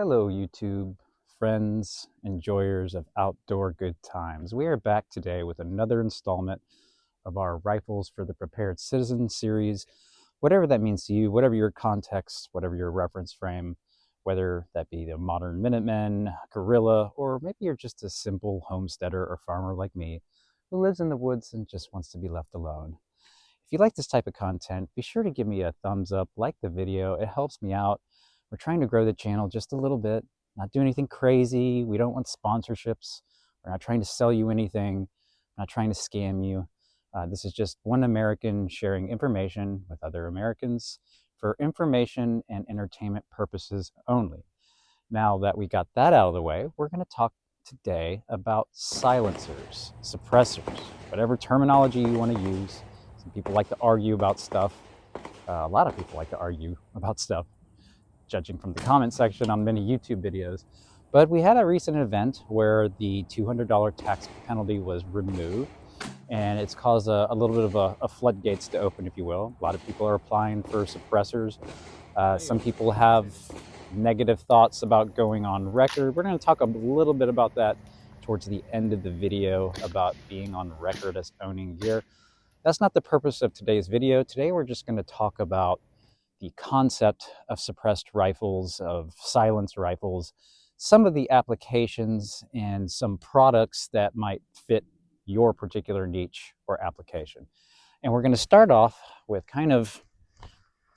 Hello, YouTube friends, enjoyers of outdoor good times. We are back today with another installment of our Rifles for the Prepared Citizen series. Whatever that means to you, whatever your context, whatever your reference frame, whether that be the modern Minutemen, guerrilla, or maybe you're just a simple homesteader or farmer like me who lives in the woods and just wants to be left alone. If you like this type of content, be sure to give me a thumbs up, like the video. It helps me out. We're trying to grow the channel just a little bit, not do anything crazy. We don't want sponsorships. We're not trying to sell you anything, not trying to scam you. This is just one American sharing information with other Americans for information and entertainment purposes only. Now that we got that out of the way, we're going to talk today about silencers, suppressors, whatever terminology you want to use. Some people like to argue about stuff. A lot of people like to argue about stuff, judging from the comment section on many YouTube videos. But we had a recent event where the $200 tax penalty was removed, and it's caused a little bit of a floodgates to open, if you will. A lot of people are applying for suppressors. Some people have negative thoughts about going on record. We're going to talk a little bit about that towards the end of the video, about being on record as owning gear. That's not the purpose of today's video. Today we're just going to talk about the concept of suppressed rifles, of silenced rifles, some of the applications, and some products that might fit your particular niche or application. And we're going to start off with kind of,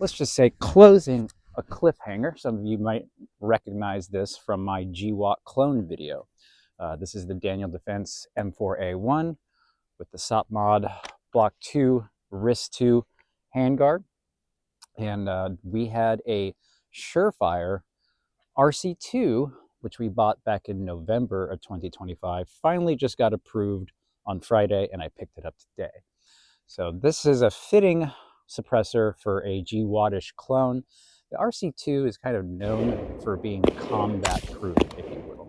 let's just say, closing a cliffhanger. Some of you might recognize this from my GWOT clone video. This is the Daniel Defense M4A1 with the SOP mod Block 2 Wrist 2 handguard. And we had a Surefire RC2, which we bought back in November of 2025, finally just got approved on Friday, and I picked it up today. So this is a fitting suppressor for a GWOT-ish clone. The RC2 is kind of known for being combat-proof, if you will.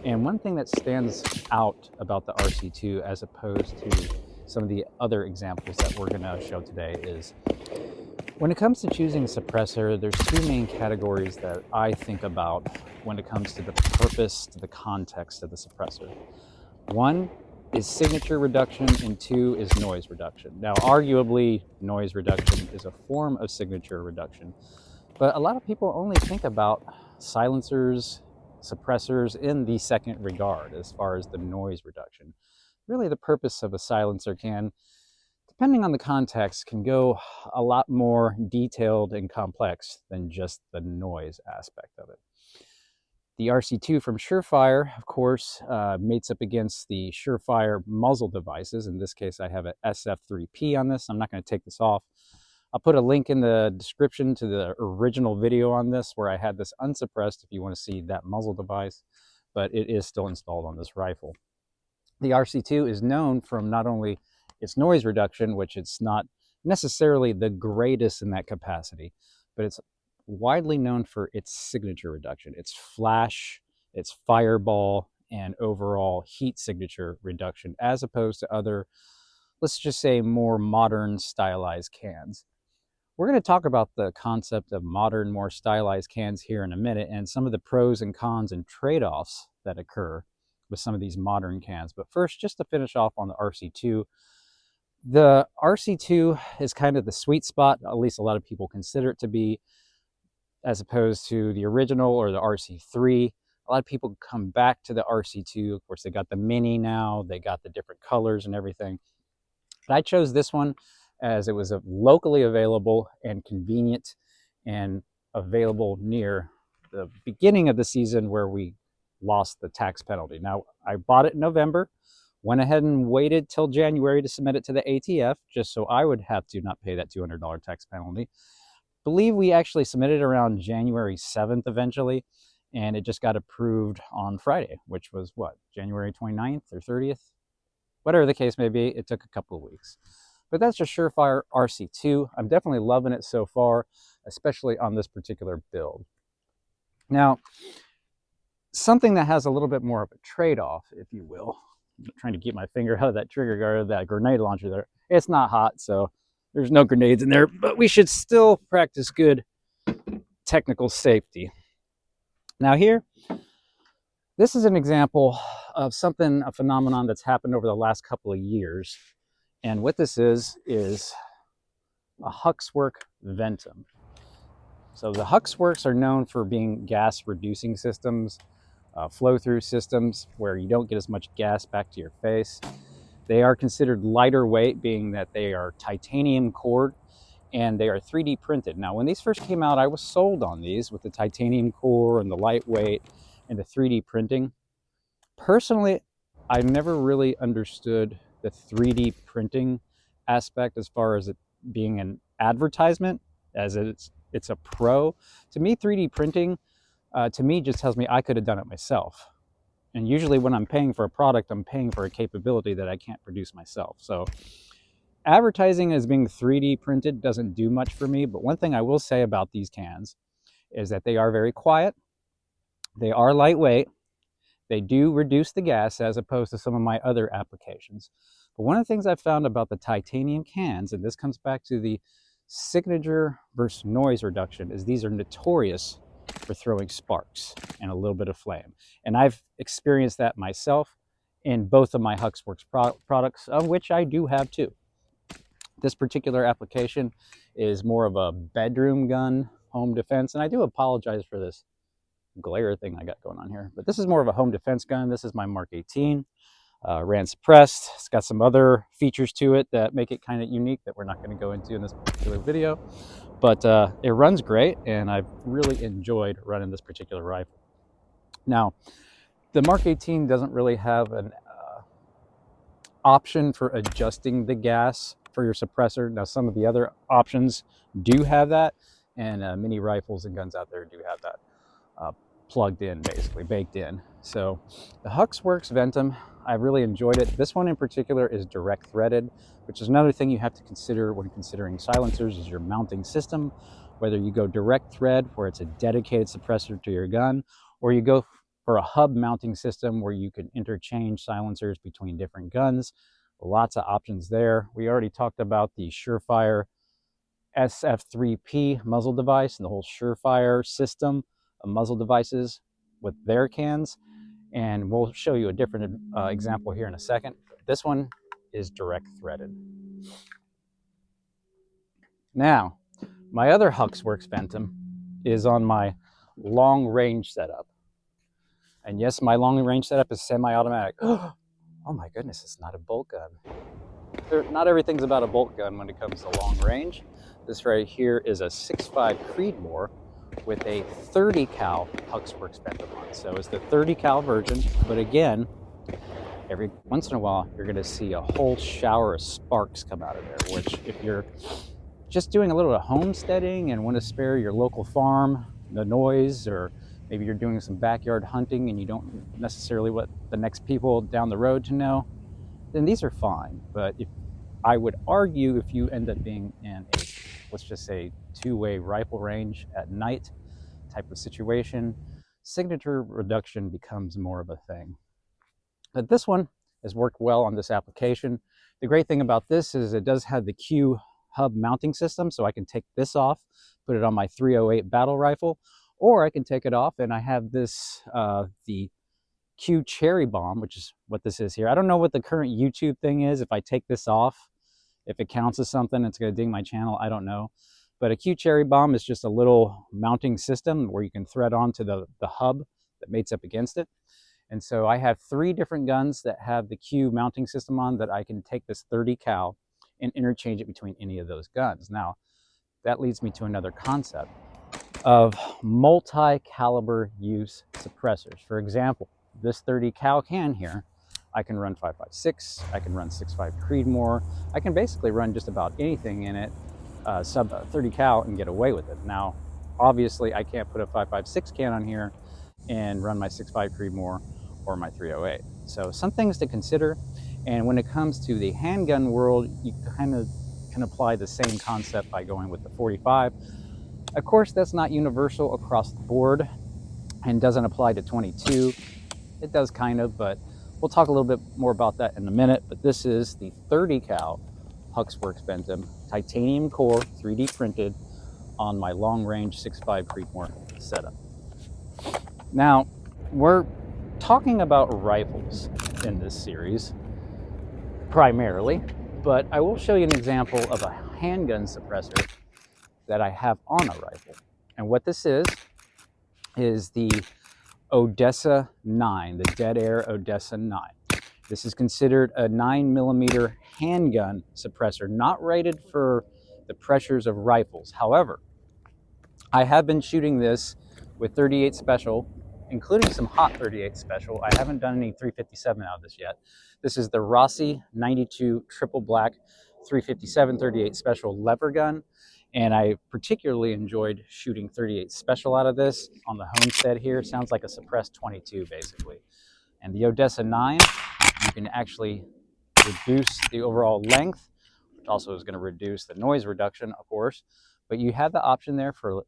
And one thing that stands out about the RC2 as opposed to some of the other examples that we're going to show today is when it comes to choosing a suppressor, there's two main categories that I think about when it comes to the purpose, to the context of the suppressor. One is signature reduction, and two is noise reduction. Now, arguably, noise reduction is a form of signature reduction, but a lot of people only think about silencers, suppressors in the second regard as far as the noise reduction. Really, the purpose of a silencer can, depending on the context, can go a lot more detailed and complex than just the noise aspect of it. The RC2 from Surefire, of course, mates up against the Surefire muzzle devices. In this case, I have an SF3P on this. I'm not going to take this off. I'll put a link in the description to the original video on this where I had this unsuppressed if you want to see that muzzle device, but it is still installed on this rifle. The RC2 is known from not only its noise reduction, which it's not necessarily the greatest in that capacity, but it's widely known for its signature reduction, its flash, its fireball, and overall heat signature reduction, as opposed to other, let's just say, more modern stylized cans. We're going to talk about the concept of modern, more stylized cans here in a minute, and some of the pros and cons and trade-offs that occur with some of these modern cans. But first, just to finish off on the RC2, the RC2 is kind of the sweet spot, at least a lot of people consider it to be, as opposed to the original or the RC3. A lot of people come back to the RC2. Of course, they got the mini now, they got the different colors and everything. But I chose this one as it was locally available and convenient and available near the beginning of the season where we lost the tax penalty. Now, I bought it in November, went ahead and waited till January to submit it to the ATF, just so I would have to not pay that $200 tax penalty. Believe we actually submitted around January 7th eventually, and it just got approved on Friday, which was what, January 29th or 30th? Whatever the case may be, it took a couple of weeks. But that's just Surefire RC2. I'm definitely loving it so far, especially on this particular build. Now, something that has a little bit more of a trade-off, if you will. I'm trying to keep my finger out of that trigger guard of that grenade launcher there. It's not hot, so there's no grenades in there, but we should still practice good technical safety. Now here, this is an example of something, a phenomenon that's happened over the last couple of years. And what this is a Huxwork ventum. So the Huxworks are known for being gas reducing systems, flow through systems where you don't get as much gas back to your face. They are considered lighter weight, being that they are titanium cored and they are 3D printed. Now, when these first came out, I was sold on these with the titanium core and the lightweight and the 3D printing. Personally, I never really understood the 3D printing aspect as far as it being an advertisement, as it's a pro. To me, 3D printing, to me, just tells me I could have done it myself. And usually when I'm paying for a product, I'm paying for a capability that I can't produce myself. So advertising as being 3D printed doesn't do much for me. But one thing I will say about these cans is that they are very quiet. They are lightweight. They do reduce the gas as opposed to some of my other applications. But one of the things I've found about the titanium cans, and this comes back to the signature versus noise reduction, is these are notorious for throwing sparks and a little bit of flame. And I've experienced that myself in both of my Huxworks products, of which I do have two. This particular application is more of a bedroom gun, home defense, and I do apologize for this glare thing I got going on here, but this is more of a home defense gun. This is my Mark 18, ran suppressed. It's got some other features to it that make it kind of unique that we're not going to go into in this particular video, but it runs great and I've really enjoyed running this particular rifle. Now, the Mark 18 doesn't really have an option for adjusting the gas for your suppressor. Now, some of the other options do have that, and many rifles and guns out there do have that plugged in, basically baked in. So the Huxworks Ventum, I really enjoyed it. This one in particular is direct threaded, which is another thing you have to consider when considering silencers, is your mounting system. Whether you go direct thread, where it's a dedicated suppressor to your gun, or you go for a hub mounting system where you can interchange silencers between different guns. Lots of options there. We already talked about the Surefire SF3P muzzle device and the whole Surefire system of muzzle devices with their cans, and we'll show you a different example here in a second. This one is direct threaded. Now, my other Huxworks Ventum is on my long range setup, and yes, my long range setup is semi-automatic. Oh my goodness, it's not a bolt gun. Not everything's about a bolt gun when it comes to long range. This right here is a 6.5 Creedmoor with a 30 cal Huxworks Ventum on. So it's the 30 cal version, but again, every once in a while, you're gonna see a whole shower of sparks come out of there, which if you're just doing a little of homesteading and want to spare your local farm the noise, or maybe you're doing some backyard hunting and you don't necessarily want the next people down the road to know, then these are fine. But if I would argue, if you end up being in a, let's just say, two-way rifle range at night type of situation, signature reduction becomes more of a thing. But this one has worked well on this application. The great thing about this is it does have the Q hub mounting system, so I can take this off, put it on my 308 battle rifle, or I can take it off and I have this, the Q cherry bomb, which is what this is here. I don't know what the current YouTube thing is. If I take this off, if it counts as something, it's going to ding my channel. I don't know. But a Q cherry bomb is just a little mounting system where you can thread onto the hub that mates up against it. And so I have 3 different guns that have the Q mounting system on that I can take this 30 cal and interchange it between any of those guns. Now, that leads me to another concept of multi-caliber use suppressors. For example, this 30 cal can here, I can run 5.56, I can run 6.5 Creedmoor, I can basically run just about anything in it, sub 30 cal, and get away with it. Now, obviously, I can't put a 5.56 can on here and run my 6.5 Creedmoor or my 308. So some things to consider. And when it comes to the handgun world, you kind of can apply the same concept by going with the 45. Of course, that's not universal across the board and doesn't apply to 22. It does kind of, but we'll talk a little bit more about that in a minute. But this is the 30 cal Huxworks Ventum, titanium core, 3D printed on my long range 6.5 Creedmoor setup. Now, we're talking about rifles in this series primarily, but I will show you an example of a handgun suppressor that I have on a rifle. And what this is the Odessa 9, the Dead Air Odessa 9. This is considered a 9mm handgun suppressor, not rated for the pressures of rifles. However, I have been shooting this with 38 Special, including some hot 38 Special. I haven't done any 357 out of this yet. This is the Rossi 92 Triple Black 357 38 Special lever gun, and I particularly enjoyed shooting 38 Special out of this on the homestead here. Sounds like a suppressed 22 basically. And the Odessa 9, you can actually reduce the overall length, which also is going to reduce the noise reduction, of course. But you have the option there for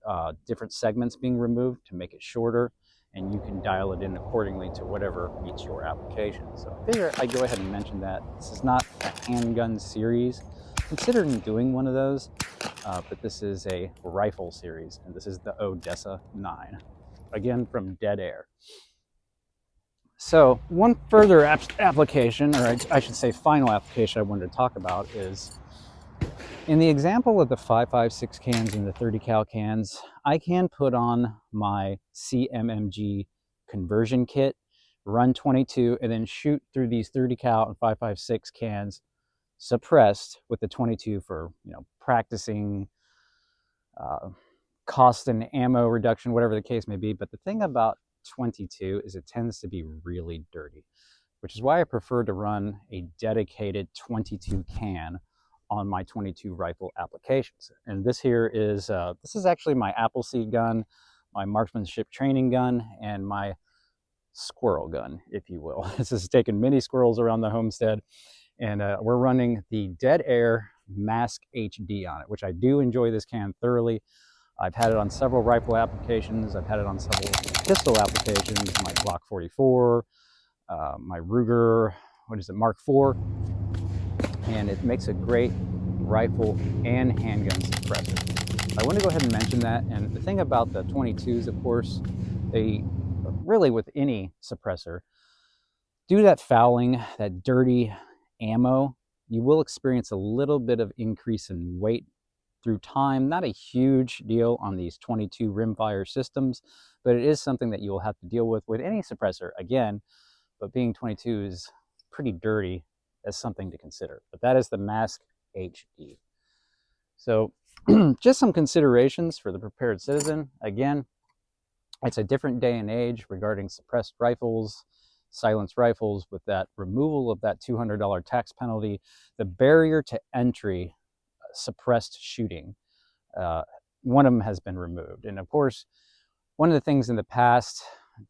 different segments being removed to make it shorter, and you can dial it in accordingly to whatever meets your application. So I figure I'd go ahead and mention that. This is not a handgun series. Considering doing one of those, but this is a rifle series, and this is the Odessa 9. Again, from Dead Air. So one further application, or I should say final application I wanted to talk about is, in the example of the 5.56 cans and the 30 cal cans, I can put on my CMMG conversion kit, run 22, and then shoot through these 30 cal and 5.56 cans suppressed with the 22 for, practicing, cost and ammo reduction, whatever the case may be. But the thing about 22 is it tends to be really dirty, which is why I prefer to run a dedicated 22 can on my 22 rifle applications. And this here is, this is actually my Appleseed gun, my marksmanship training gun, and my squirrel gun, if you will. This is taking mini squirrels around the homestead, and we're running the Dead Air Mask HD on it, which I do enjoy this can thoroughly. I've had it on several rifle applications. I've had it on several pistol applications, my Glock 44, my Ruger, Mark IV, and it makes a great rifle and handgun suppressor. I want to go ahead and mention that. And the thing about the 22s, of course, they really, with any suppressor, due to that fouling, that dirty ammo, you will experience a little bit of increase in weight through time. Not a huge deal on these 22 rimfire systems, but it is something that you will have to deal with any suppressor again. But being 22 is pretty dirty, as something to consider. But that is the Mask HD. So just some considerations for the prepared citizen. Again, it's a different day and age regarding suppressed rifles, silenced rifles, with that removal of that $200 tax penalty, the barrier to entry, suppressed shooting. One of them has been removed. And of course, one of the things in the past,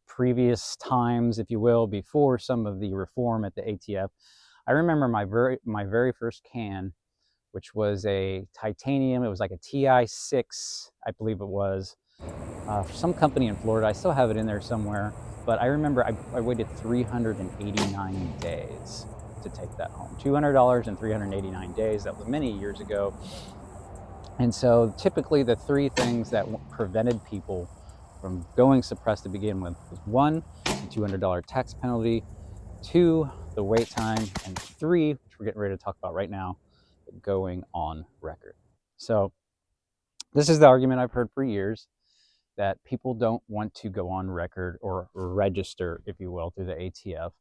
previous times, if you will, before some of the reform at the ATF, I remember my very first can, which was a titanium. It was like a TI-6, I believe it was, for some company in Florida. I still have it in there somewhere. But I remember I waited 389 days to take that home. $200 in 389 days. That was many years ago. And so typically the three things that prevented people from going suppressed to begin with was 1, the $200 tax penalty, 2, the wait time, and 3, which we're getting ready to talk about right now, going on record. So this is the argument I've heard for years, that people don't want to go on record or register, if you will, through the ATF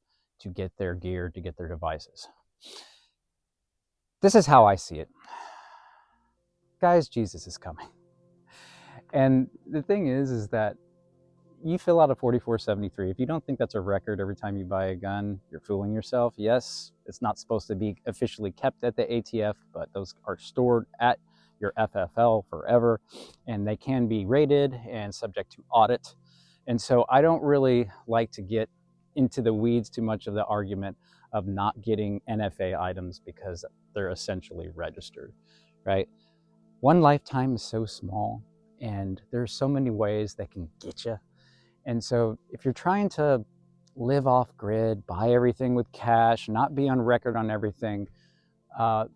to get their gear, to get their devices. This is how I see it. Guys, Jesus is coming. And the thing is that you fill out a 4473. If you don't think that's a record every time you buy a gun, you're fooling yourself. Yes, it's not supposed to be officially kept at the ATF, but those are stored at your FFL forever, and they can be rated and subject to audit. And so I don't really like to get into the weeds too much of the argument of not getting NFA items because they're essentially registered, right? One lifetime is so small, and there's so many ways that can get you. And so if you're trying to live off grid, buy everything with cash, not be on record on everything, I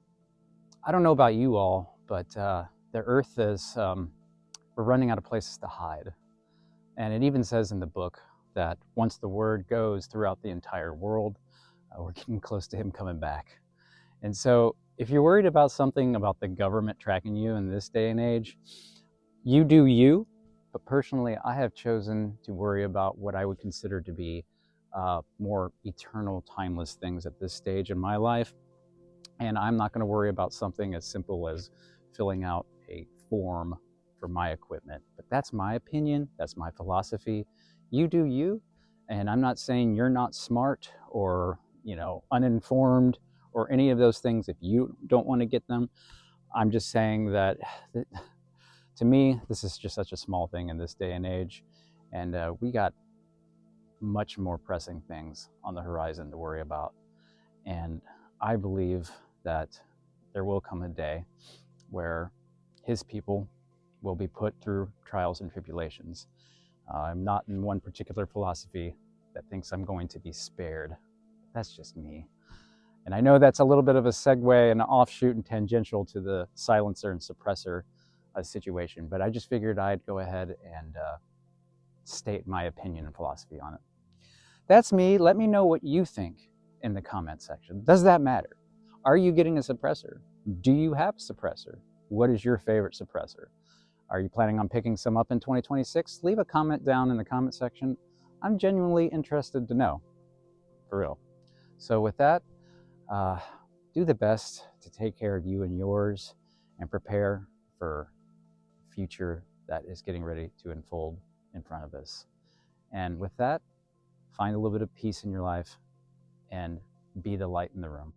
don't know about you all, but the earth is, we're running out of places to hide. And it even says in the book that once the word goes throughout the entire world, we're getting close to him coming back. And so if you're worried about something about the government tracking you in this day and age, you do you. But personally, I have chosen to worry about what I would consider to be more eternal, timeless things at this stage in my life. And I'm not going to worry about something as simple as filling out a form for my equipment. But that's my opinion. That's my philosophy. You do you. And I'm not saying you're not smart or, uninformed or any of those things if you don't want to get them. I'm just saying that to me, this is just such a small thing in this day and age. And we got much more pressing things on the horizon to worry about. And I believe that there will come a day where his people will be put through trials and tribulations. I'm not in one particular philosophy that thinks I'm going to be spared. That's just me. And I know that's a little bit of a segue and an offshoot and tangential to the silencer and suppressor situation, but I just figured I'd go ahead and state my opinion and philosophy on it. That's me. Let me know what you think in the comment section. Does that matter? Are you getting a suppressor? Do you have a suppressor? What is your favorite suppressor? Are you planning on picking some up in 2026? Leave a comment down in the comment section. I'm genuinely interested to know, for real. So with that, do the best to take care of you and yours and prepare for the future that is getting ready to unfold in front of us. And with that, find a little bit of peace in your life and be the light in the room.